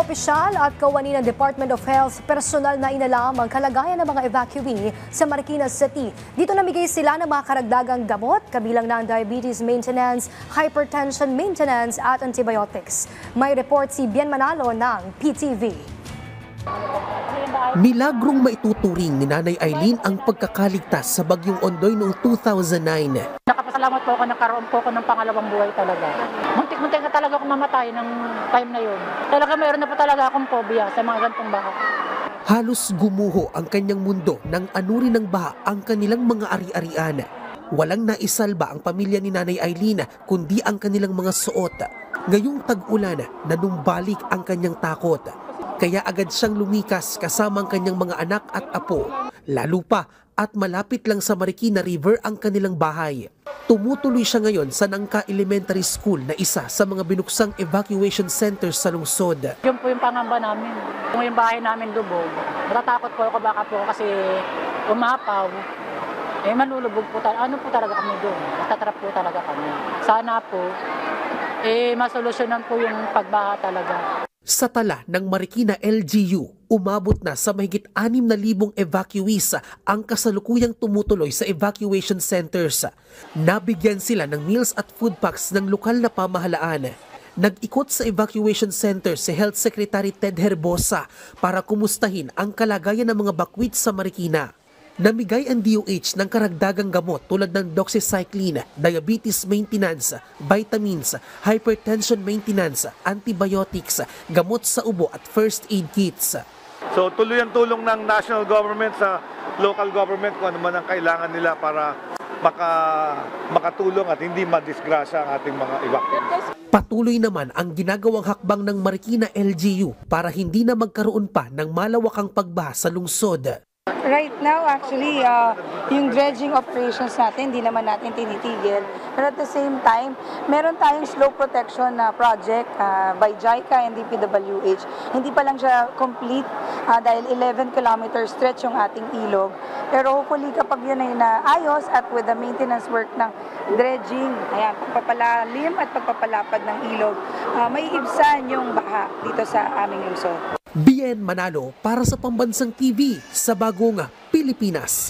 opisyal at kawani ng Department of Health, personal na inalam ang kalagayan ng mga evacuee sa Marikina City. Dito namigay sila ng mga karagdagang gamot, kabilang ng diabetes maintenance, hypertension maintenance at antibiotics. May report si Bien Manalo ng PTV. Milagrong maituturing ni Nanay Eileen ang pagkakaligtas sa Bagyong Ondoy noong 2009. Nakapasalamat po ako, nagkaroon po ako ng pangalawang buhay talaga. Muntik-muntik na talaga ako mamatay ng time na yun. Talaga mayroon na po talaga akong phobia sa mga ganitong baha. Halos gumuho ang kanyang mundo nang anuri ng baha ang kanilang mga ari-arian. Walang naisalba ang pamilya ni Nanay Eileen kundi ang kanilang mga suot. Ngayong tag-ulan, nanumbalik ang kanyang takot. Kaya agad siyang lumikas kasama ang kanyang mga anak at apo. Lalo pa at malapit lang sa Marikina River ang kanilang bahay. Tumutuloy siya ngayon sa Nangka Elementary School na isa sa mga binuksang evacuation centers sa lungsod. Yun po yung pangamba namin. Kung yung bahay namin lubog, natatakot po ako baka po kasi umapaw. Malulubog po tayo. Ano po talaga kami doon? Natatrap po talaga kami. Sana po, masolusyonan po yung pagbaha talaga. Sa tala ng Marikina LGU, umabot na sa mahigit 6,000 evacuees ang kasalukuyang tumutuloy sa evacuation centers. Nabigyan sila ng meals at food packs ng lokal na pamahalaan. Nag-ikot sa evacuation center si Health Secretary Ted Herbosa para kumustahin ang kalagayan ng mga bakwit sa Marikina. Namigay ang DOH ng karagdagang gamot tulad ng doxycycline, diabetes maintenance, vitamins, hypertension maintenance, antibiotics, gamot sa ubo at first aid kits. So tuloy ang tulong ng national government sa local government kung ano man ang kailangan nila para makatulong at hindi madisgrasya ang ating mga evacuees. Patuloy naman ang ginagawang hakbang ng Marikina LGU para hindi na magkaroon pa ng malawakang pagbaha sa lungsod. Right now, actually, yung dredging operations natin, hindi naman natin tinitigil. Pero at the same time, meron tayong slope protection na project by JICA and DPWH. Hindi pa lang siya complete dahil 11 kilometer stretch yung ating ilog. Pero hopefully kapag yun ay naayos at with the maintenance work ng dredging, ayan, pagpapalalim at pagpapalapad ng ilog, may ibsan yung baha dito sa aming lungsod. Bien Manalo para sa Pambansang TV sa Bagong Pilipinas.